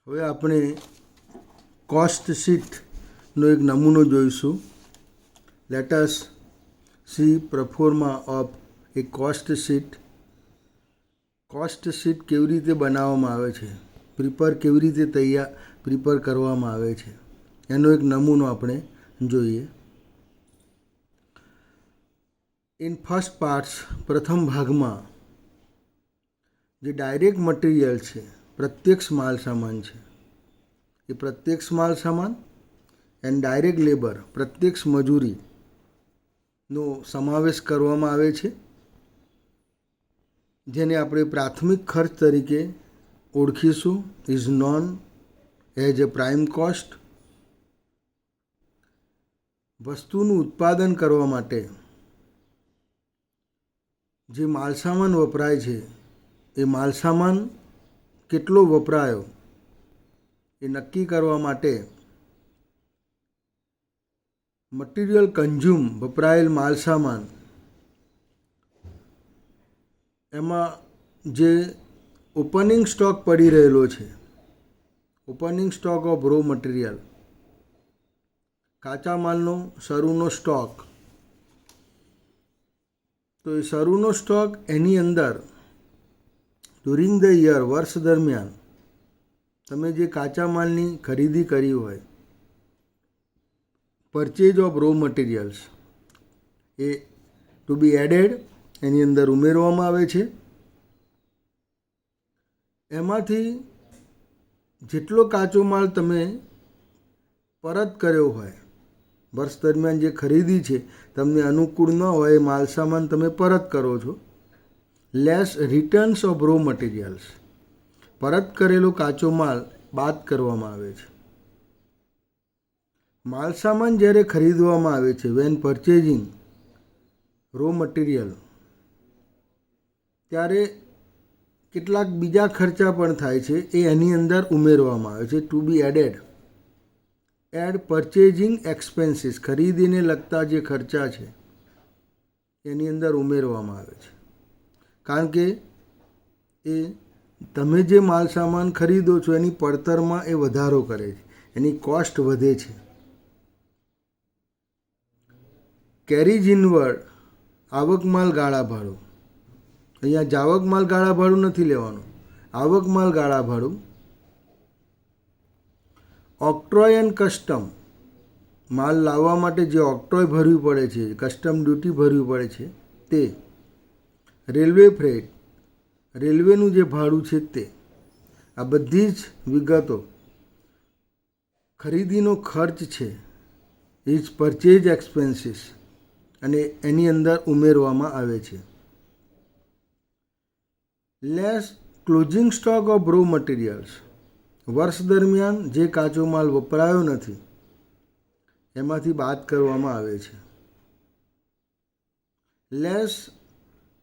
હવે આપણે કોસ્ટ શીટનો એક નમૂનો જોઈશું. Let us see proforma of a cost sheet. Cost sheet કેવી રીતે બનાવવામાં આવે છે, કેવી રીતે પ્રિપેર કરવામાં આવે છે, એનો એક નમૂનો આપણે જોઈએ. ઇન ફર્સ્ટ પાર્ટ્સ, પ્રથમ ભાગમાં જે ડાયરેક્ટ મટીરિયલ છે, પ્રત્યક્ષ માલ સામાન છે, એ પ્રત્યક્ષ માલ સામાન એન્ડ ડાયરેક્ટ લેબર, પ્રત્યક્ષ મજૂરીનો સમાવેશ કરવામાં આવે છે, જેને આપણે પ્રાથમિક ખર્ચ તરીકે ઓળખીશું. Is known as a prime cost. વસ્તુનું ઉત્પાદન કરવા માટે જે માલસામાન વપરાય છે, એ માલસામાન કેટલો વપરાયો એ નક્કી કરવા માટે મટીરિયલ કન્ઝ્યુમ, વપરાયેલ માલસામાન, એમાં જે ઓપનિંગ સ્ટોક પડી રહેલો છે, opening stock of raw material, કાચા માલનો શરૂનો સ્ટોક, તો એ શરૂનો સ્ટોક એની અંદર ડ્યુરિંગ ધ યર, વર્ષ દરમિયાન તમે જે કાચા માલની ખરીદી કરી હોય, purchase of raw materials, a to be added, એની અંદર ઉમેરવામાં આવે છે. એમાંથી જેટલો કાચો માલ તમે પરત કર્યો હોય, વર્ષ દરમિયાન જે ખરીદી છે, તમને અનુકૂળ ન હોય એ માલસામાન તમે પરત કરો છો, less returns of raw materials, પરત કરેલો કાચો માલ બાદ કરવામાં આવે છે. માલસામાન જ્યારે ખરીદવામાં આવે છે, વેન પરચેઝિંગ રો મટીરિયલ, ત્યારે કેટલાક બીજા ખર્ચા પણ થાય છે, એ એની અંદર ઉમેરવામાં આવે છે. To be added, add purchasing expenses, ખરીદીને લગતા જે ખર્ચા છે એની અંદર ઉમેરવામાં આવે છે. કારણ કે એ તમે જે માલ સામાન ખરીદો છો એની પડતરમાં એ વધારો કરે છે, એની કોસ્ટ વધે છે. કેરીજ ઇનવર્ડ, આવક માલ ગાળા ભાડું. અહીંયા જાવક માલ ગાળા ભાડું નથી લેવાનું, આવક માલ ગાળા ભાડું. ઓક્ટ્રોય એન્ડ કસ્ટમ, માલ લાવવા માટે જે ઓક્ટ્રોય ભરવી પડે છે, કસ્ટમ ડ્યુટી ભરવી પડે છે તે. રેલવે ફ્રેટ, રેલવેનું જે ભાડું છે તે. આ બધી જ વિગતો ખરીદીનો ખર્ચ છે, ઇઝ પરચેજ એક્સપેન્સીસ, અને એની અંદર ઉમેરવામાં આવે છે. Less closing stock of raw materials, વર્ષ દરમિયાન જે કાચો માલ વપરાયો નથી એમાંથી બાદ કરવામાં આવે છે. Less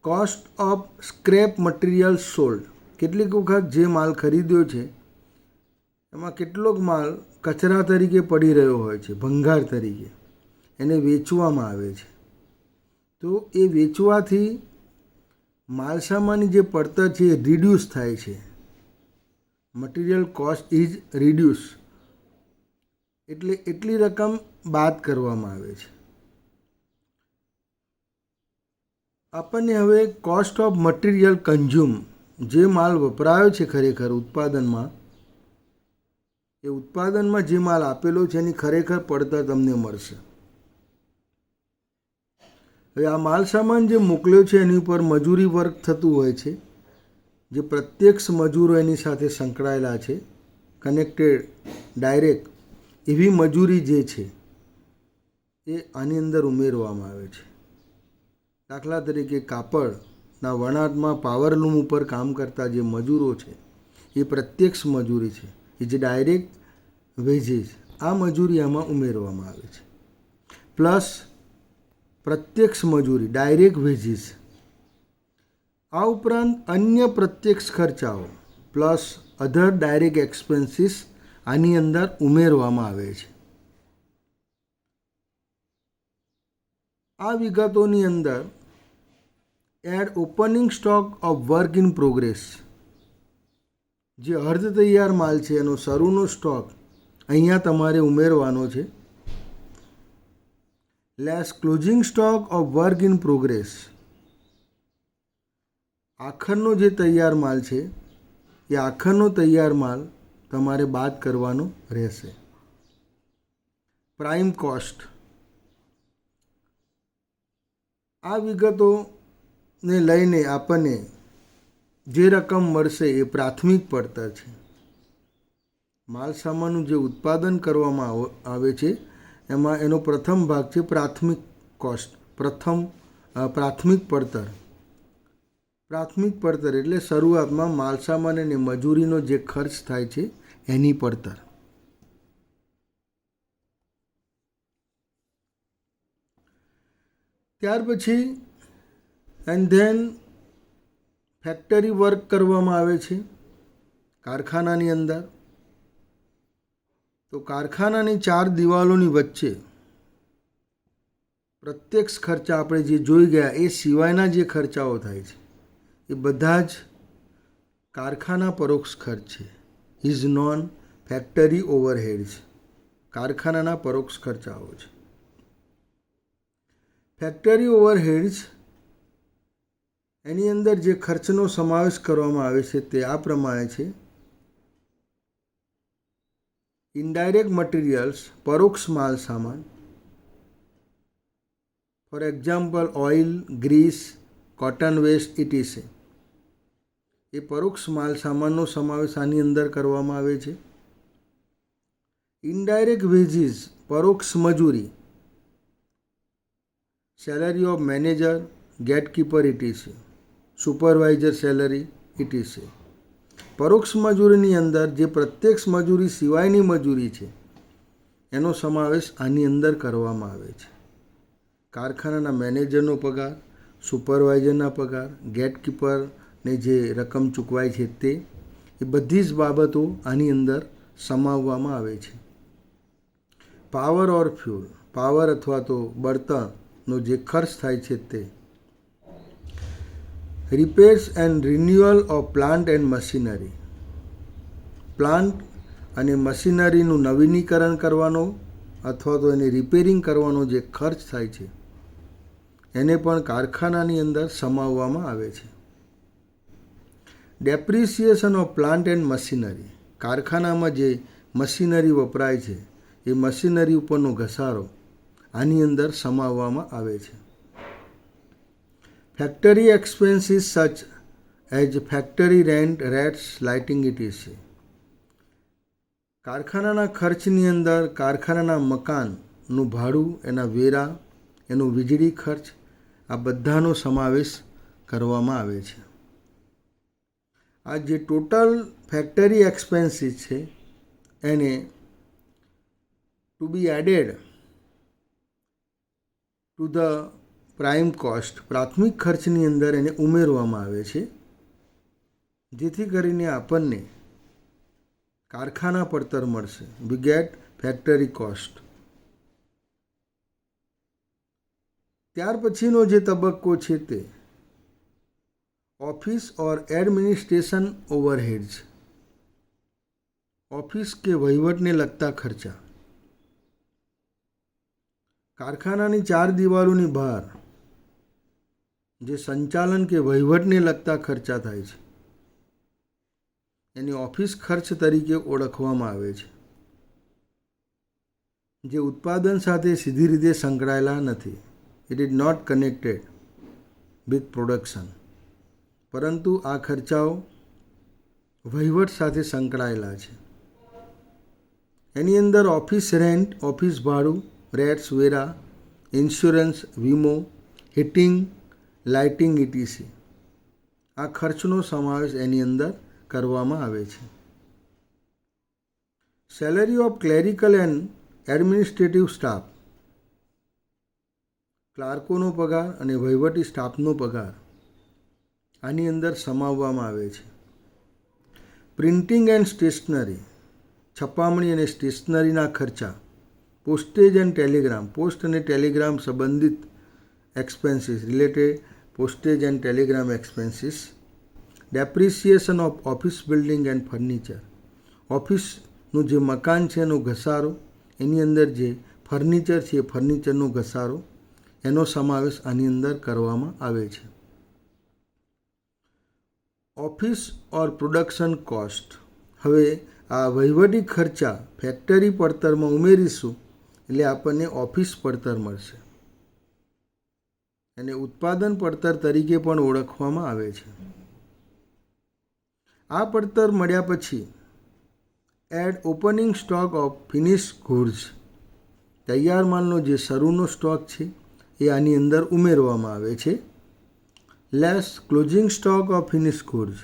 cost of scrap material sold, કેટલીક વખત જે માલ ખરીદ્યો છે એમાં કેટલોક માલ કચરા તરીકે પડી રહ્યો હોય છે, ભંગાર તરીકે, એને વેચવામાં આવે છે. તો એ વેચવાથી માલસામાનની જે પડતર છે એ રિડ્યુસ થાય છે. મટીરિયલ કોસ્ટ ઇઝ રિડ્યુસ, એટલે એટલી રકમ બાદ કરવામાં આવે છે. આપણને હવે કોસ્ટ ઓફ મટીરિયલ કન્ઝ્યુમ, જે માલ વપરાયો છે ખરેખર ઉત્પાદનમાં, એ ઉત્પાદનમાં જે માલ આપેલો છે એની ખરેખર પડતર તમને મળશે. હવે આ માલ સામાન જે મોકલ્યો છે એની ઉપર મજૂરી વર્ક થતું હોય છે, જે પ્રત્યક્ષ મજૂરો એની સાથે સંકળાયેલા છે, કનેક્ટેડ ડાયરેક્ટ, એવી મજૂરી જે છે એ આની અંદર ઉમેરવામાં આવે છે. દાખલા તરીકે કાપડના વણાટમાં પાવરલૂમ ઉપર કામ કરતા જે મજૂરો છે એ પ્રત્યક્ષ મજૂરી છે, એ જે ડાયરેક્ટ વેજીસ, આ મજૂરી આમાં ઉમેરવામાં આવે છે. પ્લસ પ્રત્યક્ષ મજૂરી, ડાયરેક્ટ વેજીસ. આ ઉપરાંત અન્ય પ્રત્યક્ષ ખર્ચાઓ પ્લસ અધર ડાયરેક્ટ એક્સપેન્સીસ આની અંદર ઉમેરવામાં આવે છે. આ વિગતોની અંદર add opening stock of work in progress, જે અર્ધ તૈયાર માલ છે એનો શરૂનો સ્ટોક અહીંયા તમારે ઉમેરવાનો છે. Less closing stock of work in progress, આખરનો જે તૈયાર માલ છે એ આખરનો તૈયાર માલ તમારે બાદ કરવાનો રહેશે. પ્રાઇમ કોસ્ટ, આ વિગતોને લઈને આપણને જે રકમ મળશે એ પ્રાથમિક પડતર છે. માલ સામાનનું જે ઉત્પાદન કરવામાં આવે છે એમાં એનો પ્રથમ ભાગ છે પ્રાથમિક કોસ્ટ, પ્રાથમિક પડતર. પ્રાથમિક પડતર એટલે શરૂઆતમાં માલ સામાન અને મજૂરીનો જે ખર્ચ થાય છે એની પડતર. ત્યાર પછી એન્ડ ધેન ફેક્ટરી વર્ક કરવામાં આવે છે કારખાનાની અંદર. તો કારખાનાની 4 દિવાલોની વચ્ચે પ્રત્યક્ષ ખર્ચા આપણે જે જોઈ ગયા એ સિવાયના જે ખર્ચાઓ થાય છે એ બધા જ કારખાના પરોક્ષ ખર્ચ છે. ઇઝ નોન ફેક્ટરી ઓવરહેડ્સ, કારખાનાના પરોક્ષ ખર્ચાઓ છે. ફેક્ટરી ઓવરહેડ્સ એની અંદર જે ખર્ચનો સમાવેશ કરવામાં આવે છે તે આ પ્રમાણે છે. ઇનડાયરેક્ટ મટીરિયલ્સ, પરોક્ષ માલ સામાન, for example oil, grease, cotton waste etc, એ પરોક્ષ માલ સામાનનો સમાવેશ આની અંદર કરવામાં આવે છે. ઇનડાયરેક્ટ વેજીસ, પરોક્ષ મજૂરી, salary of manager, gatekeeper etc, supervisor salary etc. પરોક્ષ મજૂરીની અંદર જે પ્રત્યક્ષ મજૂરી સિવાયની મજૂરી છે એનો સમાવેશ આની અંદર કરવામાં આવે છે. કારખાનાના મેનેજરનો પગાર, સુપરવાઇઝરના પગાર, ગેટકીપરને જે રકમ ચૂકવાય છે તે, એ બધી જ બાબતો આની અંદર સમાવવામાં આવે છે. પાવર ઓર ફ્યુલ, પાવર અથવા તો બળતણનો જે ખર્ચ થાય છે તે. Repairs and renewal of plant and machinery, plant અને મશીનરીનું નવીનીકરણ કરવાનો અથવા તો એને રિપેરિંગ કરવાનો જે ખર્ચ થાય છે એને પણ કારખાનાની અંદર સમાવવામાં આવે છે. Depreciation of plant and machinery, કારખાનામાં જે મશીનરી વપરાય છે એ મશીનરી ઉપરનો ઘસારો આની અંદર સમાવવામાં આવે છે. Factory expenses such as factory rent, rates, lighting etc, કારખાનાના ખર્ચની અંદર કારખાનાના મકાનનું ભાડું, એના વેરા, એનું વીજળી ખર્ચ, આ બધાનો સમાવેશ કરવામાં આવે છે. આ જે ટોટલ ફેક્ટરી એક્સપેન્સીસ છે એને to be added to the prime cost, પ્રાથમિક ખર્ચની અંદર એને ઉમેરવામાં આવે છે જેથી કરીને આપણને કારખાના પડતર મળશે. We gate factory cost. ત્યાર પછીનો જે તબક્કો છે તે ઓફિસ ઓર એડમિનિસ્ટ્રેશન ઓવરહેડ્સ, ઓફિસ કે વહીવટને લગતા ખર્ચા. કારખાનાની 4 દિવાલોની બહાર જે સંચાલન કે વહીવટને લગતા ખર્ચા થાય છે એની ઓફિસ ખર્ચ તરીકે ઓળખવામાં આવે છે, જે ઉત્પાદન સાથે સીધી રીતે સંકળાયેલા નથી. It is not connected with production, પરંતુ આ ખર્ચાઓ વહીવટ સાથે સંકળાયેલા છે. એની અંદર ઓફિસ રેન્ટ, ઓફિસ ભાડું, રેટ્સ, વેરા, ઇન્સ્યોરન્સ, વીમો, હીટિંગ, લાઇટિંગ ઇટીસી, આ ખર્ચનો સમાવેશ એની અંદર કરવામાં આવે છે. Salary of clerical and administrative staff, ક્લાર્કોનો પગાર અને વહીવટી સ્ટાફનો પગાર આની અંદર સમાવવામાં આવે છે. પ્રિન્ટિંગ એન્ડ સ્ટેશનરી, છપામણી અને સ્ટેશનરીના ખર્ચા. પોસ્ટેજ એન્ડ ટેલિગ્રામ, પોસ્ટ અને ટેલિગ્રામ સંબંધિત expenses related postage and telegram expenses depreciation of office building and furniture. ઓફિસનું જે મકાન છે એનો ઘસારો, એની અંદર જે ફર્નિચર છે એ ફર્નિચરનો ઘસારો, એનો સમાવેશ આની અંદર કરવામાં આવે છે. ઓફિસ ઓર પ્રોડક્શન કોસ્ટ. હવે આ વહીવટી ખર્ચા ફેક્ટરી પડતરમાં ઉમેરીશું એટલે આપણને ઓફિસ પડતર મળશે. એને ઉત્પાદન પડતર તરીકે પણ ઓળખવામાં આવે છે. આ પડતર મળ્યા પછી add opening stock of finish goods. તૈયાર માલનો જે શરૂનો સ્ટોક છે એ આની અંદર ઉમેરવામાં આવે છે. Less closing stock of finish goods.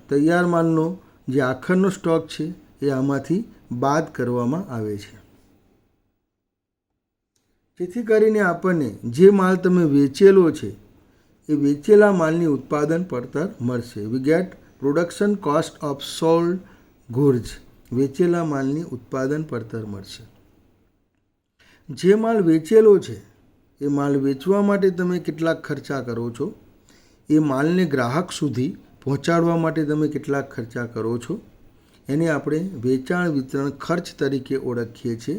તૈયાર માલનો જે આખરનો સ્ટોક છે એ આમાંથી બાદ કરવામાં આવે છે, જેથી કરીને આપણને જે માલ તમે વેચેલો છે એ વેચેલા માલની ઉત્પાદન પડતર મળશે. We get production cost of sold goods. વેચેલા માલની ઉત્પાદન પડતર મળશે. જે માલ વેચેલો છે એ માલ વેચવા માટે તમે કેટલાક ખર્ચા કરો છો, એ માલને ગ્રાહક સુધી પહોંચાડવા માટે તમે કેટલાક ખર્ચા કરો છો, એને આપણે વેચાણ વિતરણ ખર્ચ તરીકે ઓળખીએ છીએ.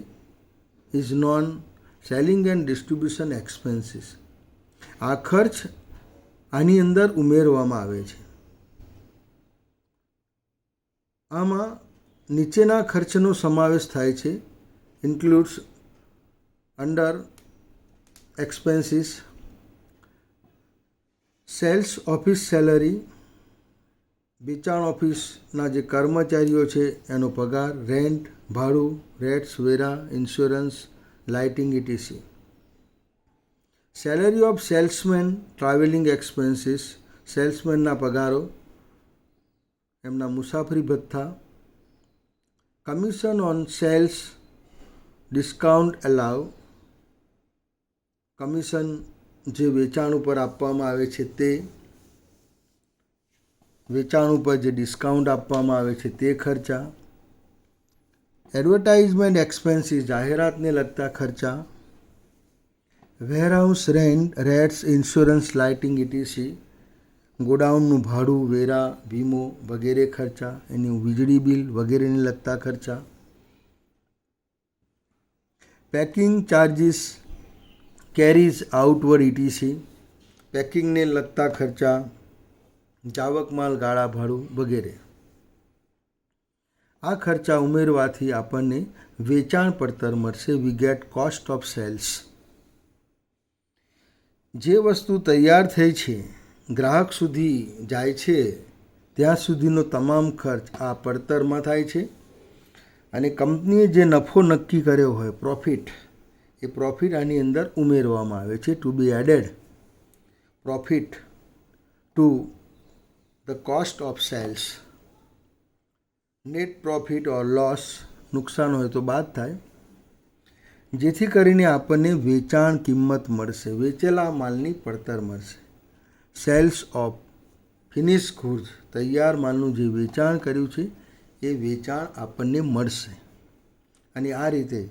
Is known selling and distribution expenses. આ ખર્ચ આની અંદર ઉમેરવામાં આવે છે. આમાં નીચેના ખર્ચનો સમાવેશ થાય છે. Includes under expenses sales office salary. વેચાણ ઓફિસના જે કર્મચારીઓ છે એનો પગાર, રેન્ટ, ભાડું, રેટ્સ, વેરા, insurance, lighting etc. Salary of salesman, travelling expenses. સેલ્સમેનના પગારો, એમના મુસાફરી ભથ્થા. Commission on sales, discount allowed. Commission જે વેચાણ ઉપર આપવામાં આવે છે તે, વેચાણ ઉપર જે ડિસ્કાઉન્ટ આપવામાં આવે છે તે ખર્ચા. Advertisement expenses. જાહેરાતને લગતા ખર્ચા. Warehouse rent, rates, insurance, lighting etc. ગોડાઉનનું ભાડું, વેરા, વીમો વગેરે ખર્ચા. એનું વીજળી બિલ વગેરેને લગતા ખર્ચા. Packing charges, carriage outward etc. પેકિંગને લગતા ખર્ચા, જાવક માલ, ગાળા ભાડું વગેરે. આ ખર્ચા ઉમેરવાથી આપણને વેચાણ પડતર મળશે. We get cost of sales. જે વસ્તુ તૈયાર થઈ છે, ગ્રાહક સુધી જાય છે, ત્યાં સુધીનો તમામ ખર્ચ આ પડતરમાં થાય છે. અને કંપનીએ જે નફો નક્કી કર્યો હોય, પ્રોફિટ, એ પ્રોફિટ આની અંદર ઉમેરવામાં આવે છે. To be added profit to the cost of sales. Net profit or loss. નુકસાન હોય તો બાદ થાય, જેથી કરીને આપણને વેચાણ કિંમત મળશે, વેચેલા માલની પડતર મળશે. Sales of finish goods. તૈયાર માલનું જે વેચાણ કર્યું છે એ વેચાણ આપણને મળશે. અને આ રીતે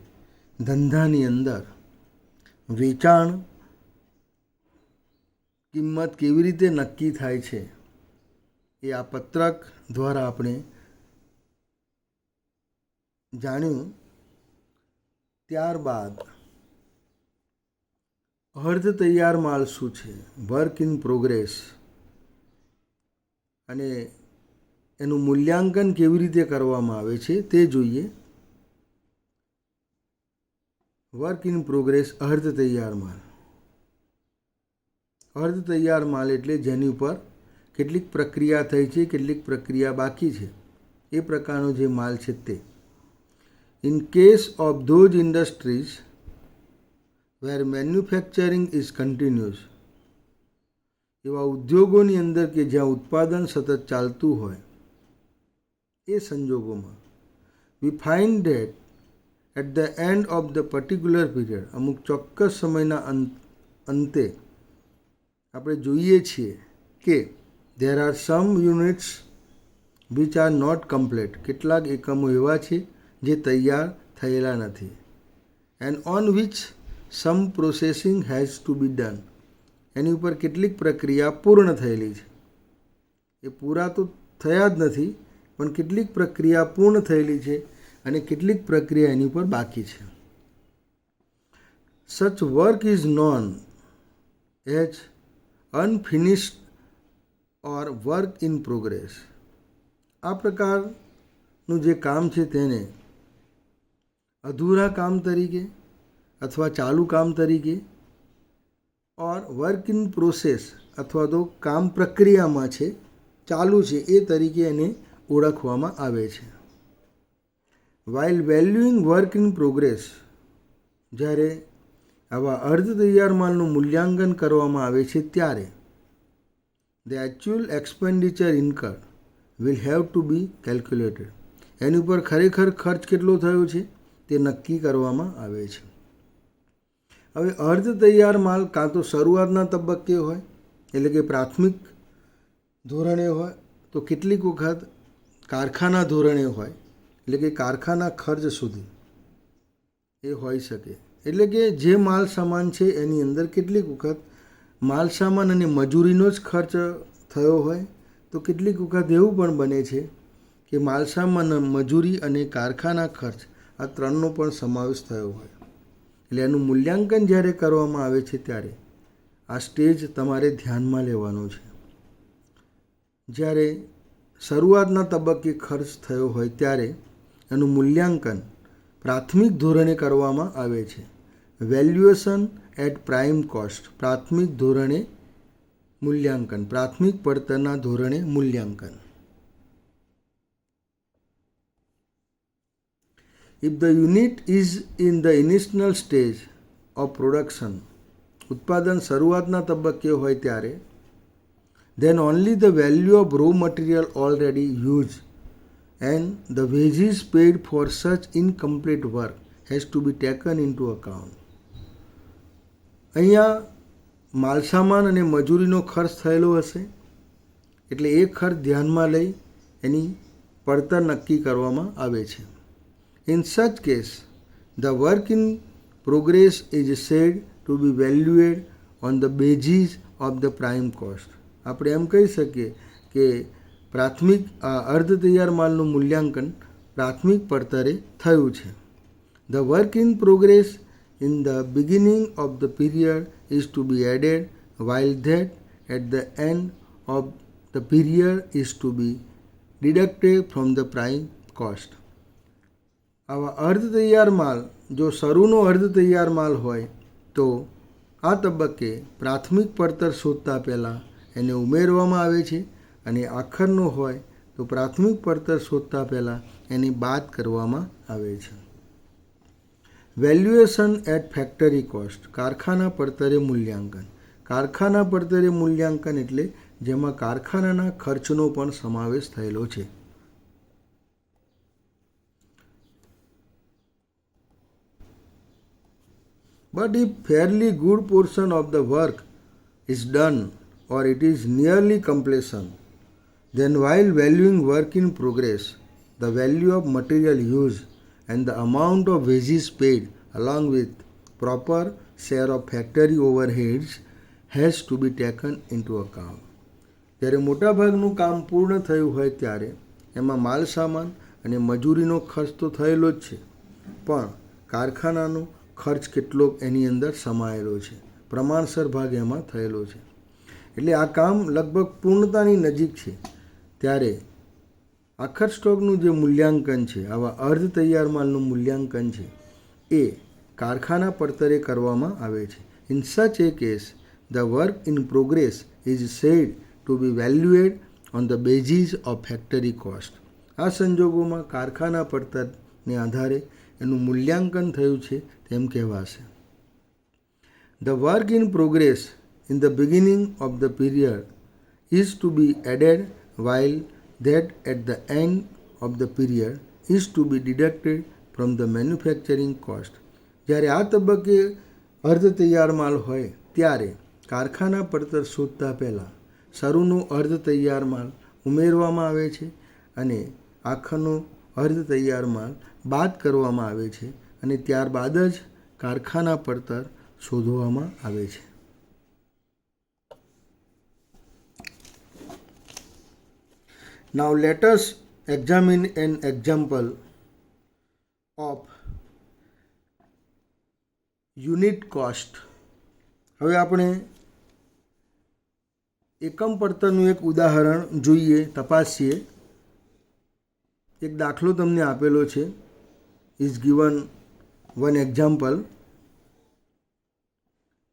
ધંધાની અંદર વેચાણ કિંમત કેવી રીતે નક્કી થાય છે એ આ પત્રક દ્વારા આપણે જાણ્યું. ત્યારબાદ અર્ધ તૈયાર માલ શું છે, વર્ક ઇન પ્રોગ્રેસ, અને એનું મૂલ્યાંકન કેવી રીતે કરવામાં આવે છે તે જોઈએ. વર્ક ઇન પ્રોગ્રેસ, અર્ધ તૈયાર માલ. અર્ધ તૈયાર માલ એટલે જેની ઉપર કેટલીક પ્રક્રિયા થઈ છે, કેટલીક પ્રક્રિયા બાકી છે, એ પ્રકારનો જે માલ છે તે. In case of those industries where manufacturing is continuous. એવા ઉદ્યોગોની અંદર કે જ્યાં ઉત્પાદન સતત ચાલતું હોય, એ સંજોગોમાં we find that at the end of the particular period, અમુક ચોક્કસ સમયના અંતે આપણે જોઈએ છીએ કે there are some units which are not complete. કેટલાક એકમો એવા છે જે તૈયાર થયેલા નથી. and on which some processing has to be done. એની ઉપર કેટલીક પ્રક્રિયા પૂર્ણ થયેલી છે. એ પૂરા તો થયા જ નથી, પણ કેટલીક પ્રક્રિયા પૂર્ણ થયેલી છે અને કેટલીક પ્રક્રિયા એની ઉપર બાકી છે. Such work is known as unfinished or work in progress. આ પ્રકારનું જે કામ છે તેને અધૂરા કામ તરીકે અથવા ચાલુ કામ તરીકે ઓર વર્ક ઇન પ્રોસેસ અથવા તો કામ પ્રક્રિયામાં છે, ચાલુ છે એ તરીકે એને ઓળખવામાં આવે છે. વાઇલ વેલ્યુઇંગ વર્ક ઇન પ્રોગ્રેસ, જ્યારે આવા અર્ધ તૈયાર માલનું મૂલ્યાંકન કરવામાં આવે છે ત્યારે the actual expenditure incurred will have to be calculated. એની ઉપર ખરેખર ખર્ચ કેટલો થયો છે તે નક્કી કરવામાં આવે છે. હવે અર્ધ તૈયાર માલ કાં તો શરૂઆતના તબક્કે હોય, એટલે કે પ્રાથમિક ધોરણે હોય, તો કેટલીક વખત કારખાના ધોરણે હોય, એટલે કે કારખાના ખર્ચ સુધી એ હોઈ શકે. એટલે કે જે માલ સામાન છે એની અંદર કેટલીક વખત માલ સામાન અને મજૂરીનો જ ખર્ચ થયો હોય, તો કેટલીક વખત એવું પણ બને છે કે માલ સામાન, મજૂરી અને કારખાના ખર્ચ આ ત્રણનો પણ સમાવેશ થયો હોય. એટલે એનું મૂલ્યાંકન જ્યારે કરવામાં આવે છે ત્યારે આ સ્ટેજ તમારે ધ્યાનમાં લેવાનો છે. જ્યારે શરૂઆતના તબક્કે ખર્ચ થયો હોય ત્યારે એનું મૂલ્યાંકન પ્રાથમિક ધોરણે કરવામાં આવે છે. વેલ્યુએશન એટ પ્રાઇમ કોસ્ટ, પ્રાથમિક ધોરણે મૂલ્યાંકન, પ્રાથમિક પડતરના ધોરણે મૂલ્યાંકન. If the unit is in the initial stage of production, ઉત્પાદન શરૂઆતના તબક્કે હોય ત્યારે then only the value of raw material already used and the wages paid for such incomplete work has to be taken into account. અહીંયા માલસામાન અને મજૂરીનો ખર્ચ થયેલો હશે એટલે એ ખર્ચ ધ્યાનમાં લઈ એની પડતર નક્કી કરવામાં આવે છે. In such case, the work in progress is said to be valued on the basis of the prime cost. આપણે એમ કહી શકીએ કે પ્રાથમિક અર્ધ તૈયાર માલનું મૂલ્યાંકન પ્રાથમિક પડતરે થયું છે. The work in progress in the beginning of the period is to be added, while that at the end of the period is to be deducted from the prime cost. આવા અર્ધ તૈયાર માલ જો શરૂનો અર્ધ તૈયાર માલ હોય તો આ તબક્કે પ્રાથમિક પડતર શોધતા પહેલાં એને ઉમેરવામાં આવે છે અને આખરનો હોય તો પ્રાથમિક પડતર શોધતા પહેલાં એની બાદ કરવામાં આવે છે. વેલ્યુએશન એટ ફેક્ટરી કોસ્ટ, કારખાના પડતરે મૂલ્યાંકન. કારખાના પડતરે મૂલ્યાંકન એટલે જેમાં કારખાનાના ખર્ચનો પણ સમાવેશ થયેલો છે. But if fairly good portion of the work is done or it is nearly completion, then while valuing work in progress, the value of material used and the amount of wages paid along with proper share of factory overheads has to be taken into account. જ્યારે મોટાભાગનું કામ પૂર્ણ થયું હોય ત્યારે એમાં માલ સામાન અને મજૂરીનો ખર્ચ તો થયેલો જ છે, પણ કારખાનાનો ખર્ચ કેટલો એની અંદર સમાયેલો છે, પ્રમાણસર ભાગ એમાં થયેલો છે. એટલે આ કામ લગભગ પૂર્ણતાની નજીક છે ત્યારે આખર સ્ટોકનું જે મૂલ્યાંકન છે, આવા અર્ધ તૈયાર માલનું મૂલ્યાંકન છે એ કારખાના પડતરે કરવામાં આવે છે. In such a case the work in progress is said to be valued on the basis of factory cost. આ સંજોગોમાં કારખાના પડતરને આધારે એનું મૂલ્યાંકન થયું છે તેમ કહેવાશે. The work in progress in the beginning of the period is to be added while that at the end of the period is to be deducted from the manufacturing cost. જ્યારે આ તબક્કે અર્ધ તૈયાર માલ હોય ત્યારે કારખાના પડતર શોધતા પહેલાં શરૂનો અર્ધ તૈયાર માલ ઉમેરવામાં આવે છે અને આખરનો અર્ધ તૈયાર માલ બાદ કરવામાં આવે છે અને ત્યારબાદ જ કારખાના પડતર શોધવામાં આવે છે. Now let us examine an example of unit cost. હવે આપણે એકમ પડતરનું એક ઉદાહરણ જોઈએ, તપાસીએ. એક દાખલો તમને આપેલો છે. Is given one example.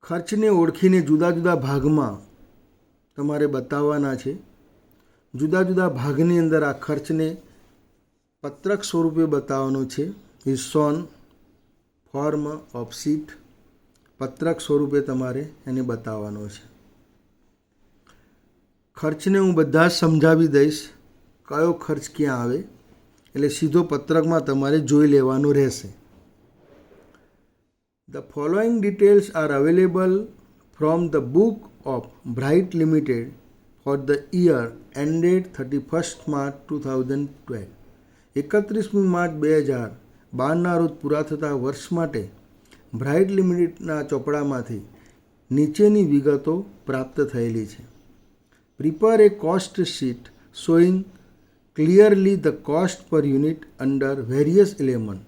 ખર્ચને ઓળખીને જુદા જુદા ભાગમાં તમારે બતાવવાના છે. જુદા જુદા ભાગની અંદર આ ખર્ચને પત્રક સ્વરૂપે બતાવવાનો છે. Is shown form of sheet. પત્રક સ્વરૂપે તમારે એને બતાવવાનો છે. ખર્ચને હું બધા જ સમજાવી દઈશ, કયો ખર્ચ ક્યાં આવે, એટલે સીધો પત્રકમાં તમારે જોઈ લેવાનું રહેશે. The following details are available from the book of Bright Limited for the year ended 31st March 2012. 31મી March 2012ના રોજ પૂરા થતા વર્ષ માટે બ્રાઇટ લિમિટેડના ચોપડામાંથી નીચેની વિગતો પ્રાપ્ત થયેલી છે. Prepare A cost sheet showing clearly the cost પર યુનિટ અંડર વેરિયસ એલિમેન્ટ.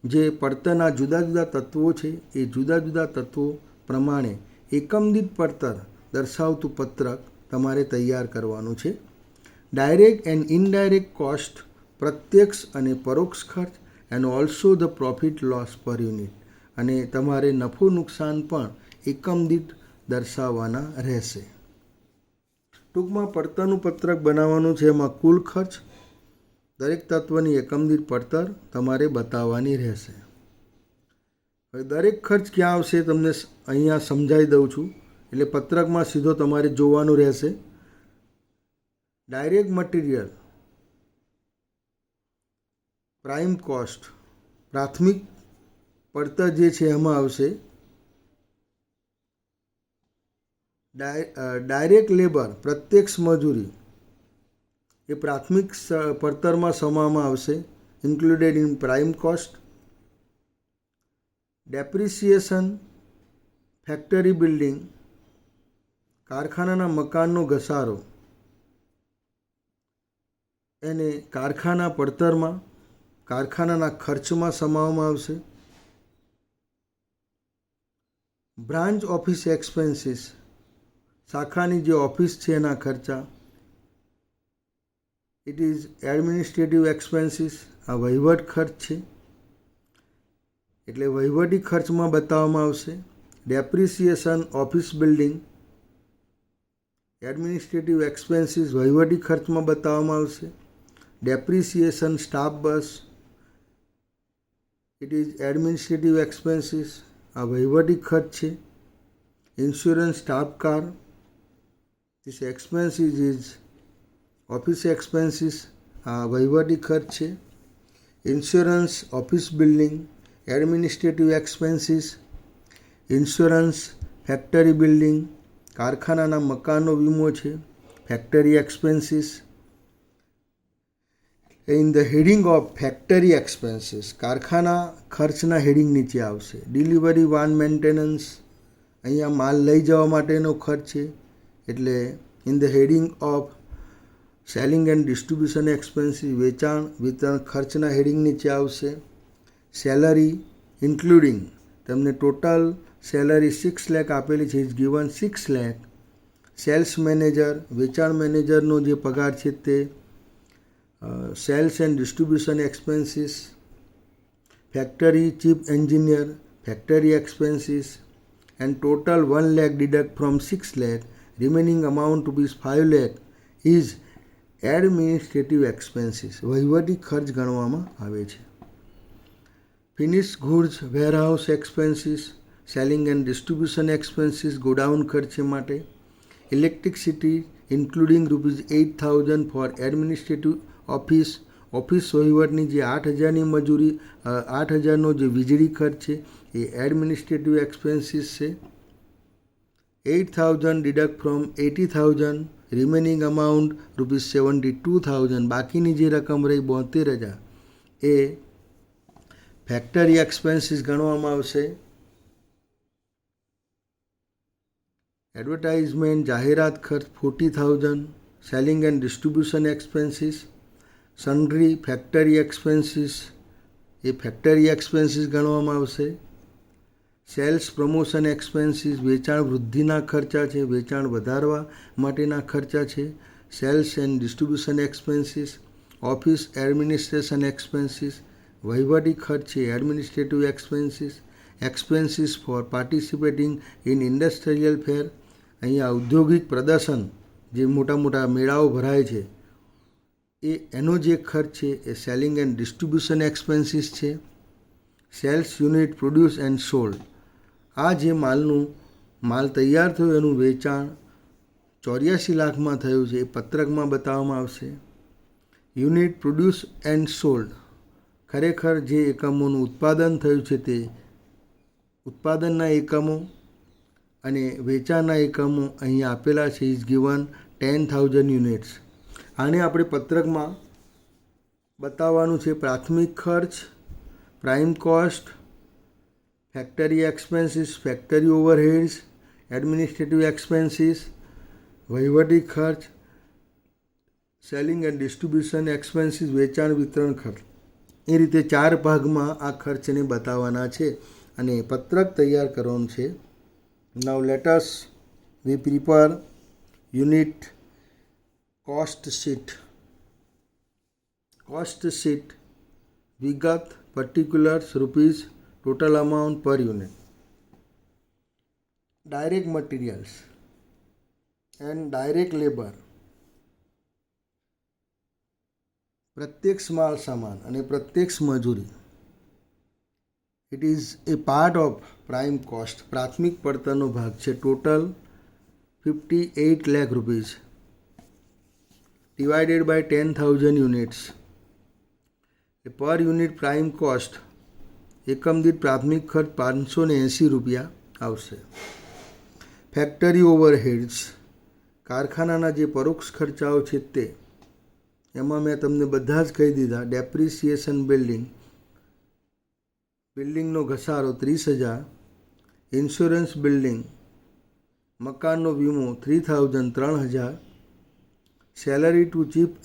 જે પડતરના જુદા જુદા તત્વો છે એ જુદા જુદા તત્વો પ્રમાણે એકમ દીઠ પડતર દર્શાવતું પત્રક તમારે તૈયાર કરવાનું છે. ડાયરેક્ટ એન્ડ ઇનડાયરેક્ટ કોસ્ટ, પ્રત્યક્ષ અને પરોક્ષ ખર્ચ, and also the profit loss પર યુનિટ. અને તમારે નફો નુકસાન પણ એકમ દીઠ દર્શાવવાના રહેશે. ટૂંકમાં પડતરનું પત્રક બનાવવાનું છે. એમાં કુલ ખર્ચ, દરેક તત્વની એકમ દીઠ પડતર તમારે બતાવવાની રહેશે. હવે દરેક ખર્ચ ક્યાં આવશે તમને અહીંયા સમજાવી દઉં છું, એટલે પત્રકમાં સીધો તમારે જોવાનું રહેશે. ડાયરેક્ટ મટીરિયલ, પ્રાઇમ કોસ્ટ, પ્રાથમિક પડતર જે છે એમાં આવશે. ડાયરેક્ટ લેબર, પ્રત્યક્ષ મજૂરી, એ પ્રાથમિક પડતરમાં સમાવવામાં આવશે, included in prime cost. Depreciation, factory building, કારખાનાના મકાનનો ઘસારો, એને કારખાના પડતરમાં, કારખાનાના ખર્ચમાં સમાવવામાં આવશે. બ્રાન્ચ ઓફિસ એક્સપેન્સીસ, શાખાની જે ઓફિસ છે એના ખર્ચા. ઇટ ઇઝ એડમિનિસ્ટ્રેટિવ એક્સપેન્સીસ, આ વહીવટ ખર્ચ છે એટલે વહીવટી ખર્ચમાં બતાવવામાં આવશે. Depreciation office building, administrative expenses વહીવટી ખર્ચમાં બતાવવામાં આવશે. Depreciation staff bus, it is administrative expenses, આ વહીવટી ખર્ચ છે. Insurance staff car, this expenses is office expenses, આ વહીવટી ખર્ચ છે. Insurance office building, administrative expenses. Insurance factory building, કારખાનાના મકાનનો વીમો છે, factory expenses. In the heading of factory expenses, કારખાના ખર્ચના હેડિંગ નીચે આવશે. ડિલિવરી વાન મેન્ટેનન્સ, અહીંયા માલ લઈ જવા માટેનો ખર્ચ છે એટલે in the heading of selling and distribution expenses, વેચાણ વિતરણ ખર્ચના હેડિંગ નીચે આવશે. સેલરી ઇન્ક્લુડિંગ, તમને ટોટલ સેલરી 6 લાખ આપેલી છે, is given 6 lakh. Sales manager, વેચાણ મેનેજરનો જે પગાર છે તે. Cells and distribution expenses. Factory chief engineer, factory expenses. End total 1 lakh deduct from 6 lakh, remaining amount rupees 5 lakh is administrative expenses, વહીવટી ખર્ચ ગણવામાં આવે છે. Finish goods warehouse expenses, selling and distribution expenses godown ખર્ચ માટે. Electricity including ₹8,000 for administrative office, office વહીવટની જે 8,000ની મજૂરી, 8,000નો જે વીજળી ખર્ચ છે એ એડમિનિસ્ટ્રેટિવ એક્સપેન્સીસ છે. 8,000 ડિડક્ટ ફ્રોમ 80,000, રિમેનિંગ અમાઉન્ટ ₹72,000, બાકીની જે રકમ રહી 72,000 એ ફેક્ટરી એક્સપેન્સીસ ગણવામાં આવશે. એડવર્ટાઇઝમેન્ટ જાહેરાત ખર્ચ 40,000, selling and distribution expenses, sundry factory expenses એ ફેક્ટરી એક્સપેન્સીસ ગણવામાં આવશે. સેલ્સ પ્રમોશન એક્સપેન્સીસ વેચાણ વૃદ્ધિના ખર્ચા છે, વેચાણ વધારવા માટેના ખર્ચા છે. Sales and distribution expenses. Office administration expenses વહીવટી ખર્ચ છે, administrative expenses. Expenses for participating in industrial fair, અહીંયા ઔદ્યોગિક પ્રદર્શન જે મોટા મોટા મેળાઓ ભરાય છે એનો જે ખર્ચ છે એ સેલિંગ એન્ડ ડિસ્ટ્રીબ્યુશન એક્સપેન્સીસ છે. Sales unit produce and sold, આ જે માલ તૈયાર થયો એનું વેચાણ 84 લાખમાં થયું છે એ પત્રકમાં બતાવવામાં આવશે. યુનિટ પ્રોડ્યુસ એન્ડ સોલ્ડ, ખરેખર જે એકમોનું ઉત્પાદન થયું છે તે ઉત્પાદનના એકમો અને વેચાણના એકમો અહીં આપેલા છે. Is given 10,000 units. આને આપણે પત્રકમાં બતાવવાનું છે. પ્રાથમિક ખર્ચ, prime cost, factory expenses, factory overheads, administrative expenses, વહીવટી ખર્ચ, સેલિંગ એન્ડ ડિસ્ટ્રીબ્યુશન એક્સપેન્સીસ, વેચાણ વિતરણ ખર્ચ. એ રીતે 4 ભાગમાં આ ખર્ચને બતાવવાના છે અને પત્રક તૈયાર કરવાનું છે. Now let us we prepare unit cost sheet. Cost sheet વિગત particulars rupees total amount per unit. Direct materials and direct labor, પ્રત્યક્ષ માલ સામાન અને પ્રત્યક્ષ મજૂરી. It is a part of prime cost, પ્રાથમિક પડતરનો ભાગ છે. Total 58 lakh rupees divided by 10,000 units. Per unit prime cost, એકમ દીઠ પ્રાથમિક ખર્ચ 580 રૂપિયા આવશે. ફેક્ટરી ઓવરહેડ્સ, કારખાનાના જે પરોક્ષ ખર્ચાઓ છે તે, એમાં મેં તમને બધા જ કહી દીધા. ડેપ્રિસિએશન બિલ્ડિંગનો ઘસારો 30,000. ઇન્સ્યોરન્સ બિલ્ડિંગ, મકાનનો વીમો 3,000 3,000. સેલરી ટુ ચીફ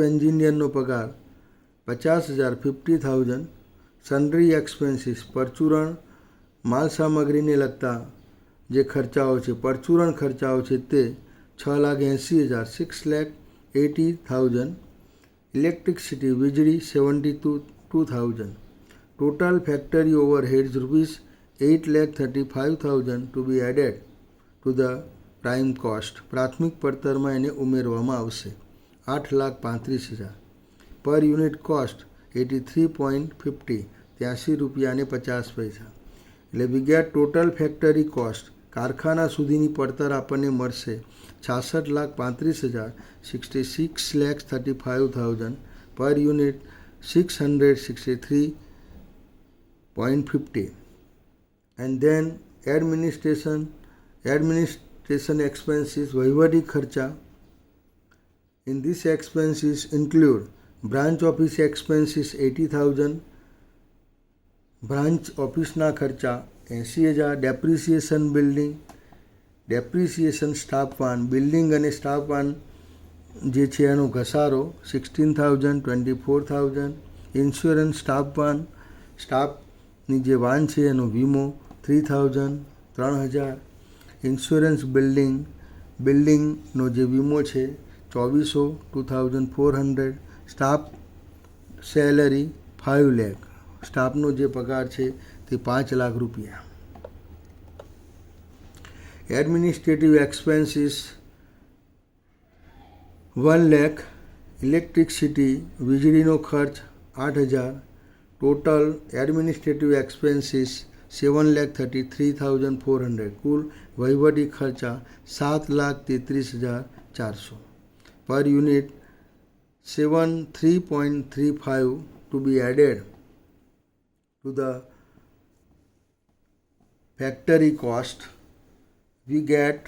એન્જિનિયરનો પગાર 50,000 50,000. સન્ડ્રી એક્સપેન્સીસ, પરચુરણ માલ સામગ્રીને લગતા જે ખર્ચાઓ છે, પરચુરણ ખર્ચાઓ છે તે 6,80,000 6,80,000. ઇલેક્ટ્રિસિટી વીજળી 72,000. Total factory overheads rupees 8,35,000 to be added to the prime cost. પ્રાથમિક પડતરમાં એને ઉમેરવામાં આવશે. 8,35,000. પર યુનિટ કોસ્ટ 83.50 83 રૂપિયા અને 50 પૈસા. એટલે we get total factory cost, કારખાના સુધીની પડતર આપણને મળશે 66,35,000 66,35,000. પર unit 663.50. And then administration expenses, વહીવટી ખર્ચા. In this expenses include branch office expenses 80,000. Branch ઓફિસના ખર્ચા 80,000. Depreciation building, depreciation staff van, building અને સ્ટાફ વાન જે છે એનો ઘસારો 16,000 24,000. ઇન્સ્યોરન્સ સ્ટાફ વાન, સ્ટાફની જે વાન છે એનો વીમો 3,000 3,000. ઇન્સ્યોરન્સ બિલ્ડિંગનો જે વીમો છે 2,400 2,400. સ્ટાફ સેલરી 5 લાખ, સ્ટાફનો જે પગાર છે તે 5 લાખ રૂપિયા. Administrative expenses 1 lakh. ઇલેક્ટ્રિસિટી વીજળીનો ખર્ચ 8,000. Total administrative expenses 7,33,400. કુલ વહીવટી ખર્ચા 7,33,400. પર unit 73.35 to be added to the factory cost. We get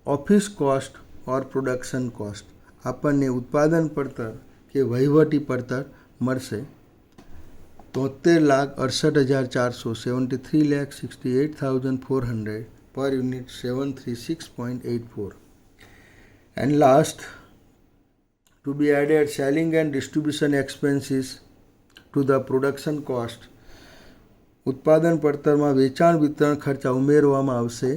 office cost or production cost. આપણને ઉત્પાદન પડતર કે વહીવટી પડતર મળશે 73,68,400 73,68,400 પર unit 736.84. And last, to be added selling and distribution expenses to the production cost. ઉત્પાદન પડતરમાં વેચાણ વિતરણ ખર્ચા ઉમેરવામાં આવશે.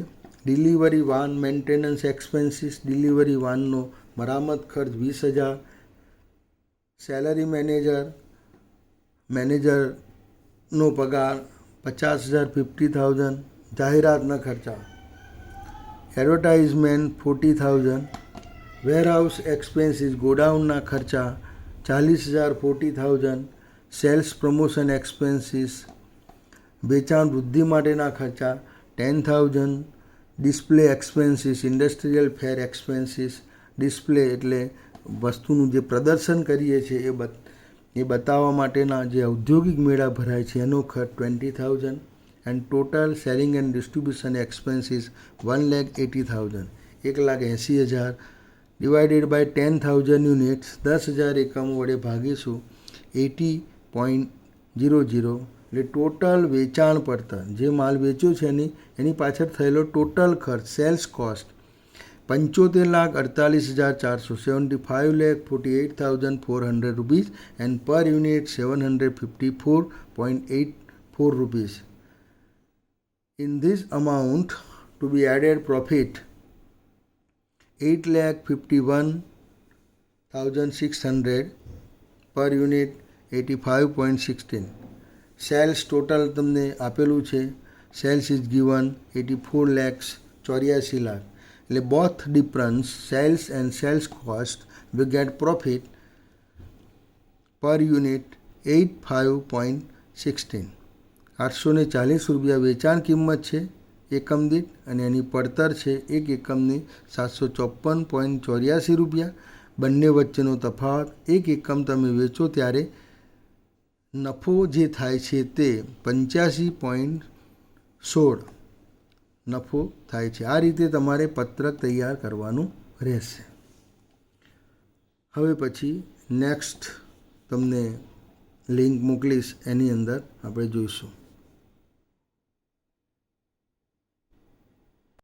Delivery van maintenance expenses, delivery વાનનો મરામત ખર્ચ 20,000. સેલરી મેનેજરનો પગાર 50,000 50,000. જાહેરાતના ખર્ચા એડવર્ટાઇઝમેન્ટ 40,000. વેરહાઉસ એક્સપેન્સીસ, ગોડાઉનના ખર્ચા 40,000 40,000. સેલ્સ પ્રમોશન એક્સપેન્સીસ, વેચાણ વૃદ્ધિ માટેના ખર્ચા 10,000. ડિસ્પ્લે એક્સપેન્સીસ, ઇન્ડસ્ટ્રીયલ ફેર એક્સપેન્સીસ. ડિસ્પ્લે એટલે વસ્તુનું જે પ્રદર્શન કરીએ છીએ એ બતાવવા માટેના જે ઔદ્યોગિક મેળા ભરાય છે એનો ખર્ચ 20,000. And total selling and distribution expenses 1,80,000. 1,80,000 divided by 10,000 units, 10,000 એકમો વડે ભાગીશું 80.00. એટલે ટોટલ વેચાણ પડતર, જે માલ વેચ્યો છે એની પાછળ થયેલો ટોટલ ખર્ચ cells cost 75,48,400 75,48,400 rupees and per unit 754.84 rupees. In this amount to be added profit 8,51,600 per unit 85.16. Sales total તમને આપેલું છે. Sales is given 84,84 lakh. એટલે both difference sales and sales cost we get profit per unit 85.16. 840 રૂપિયા વેચાણ કિંમત છે એકમ દીઠ અને એની પડતર છે એક એકમની 754.84 રૂપિયા. બંને વચ્ચેનો તફાવત, એક એકમ તમે વેચો ત્યારે નફો જે થાય છે તે 85.16 નફો થાય છે. આ રીતે તમારે પત્રક તૈયાર કરવાનું રહેશે. હવે પછી નેક્સ્ટ તમને લિંક મોકલીશ, એની અંદર આપણે જોઈશું.